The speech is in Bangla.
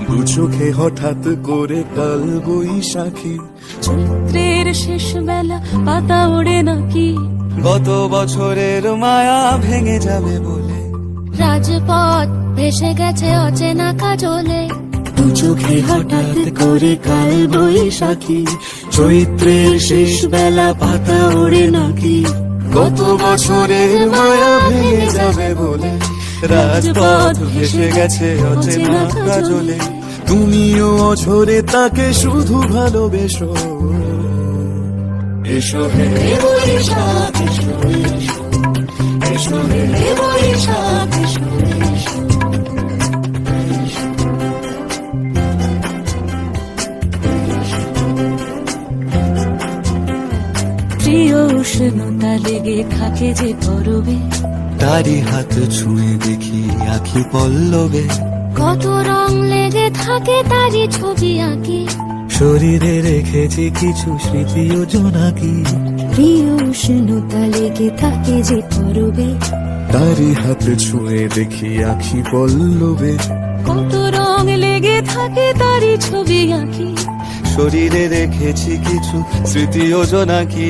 দু চোখে হঠাৎ করে কাল বৈশাখী, চৈত্রের শেষ বেলা পাতা ওড়ে নাকি, গত বছরের মায়া ভেঙে যাবে বলে, রাজপথ ভেসে গেছে অচেনা কাজলে, দু চোখে হঠাৎ করে কাল বৈশাখী, চৈত্রের শেষ বেলা পাতা ওড়ে নাকি, গত বছরের মায়া ভেঙে যাবে বলে, রাজপথ ভেসে গেছে অচেনা কাজলে। তুমিও অঝরে তাকে শুধু ভালোবেসো। এসো হে বৈশাখ এসো, এসো, এসো হে বৈশাখ এসো, এসো। প্রিয় উষ্ণতা লেগে থাকে যে পরবে, তারি হাত ছুঁয়ে দেখি আখি পল্লবে, কত রং লেগে থাকে তারই ছবি আঁকি, শরীরে রেখেছি কিছু স্মৃতি ও জোনাকি, প্রিয় উষ্ণতা লেগে থাকে যে পরবে, তারি হাত ছুঁয়ে দেখি আখি পল্লবে, কত রং লেগে থাকে তারই ছবি আঁকি, শরীরে রেখেছি কিছু স্মৃতি ও জোনাকি।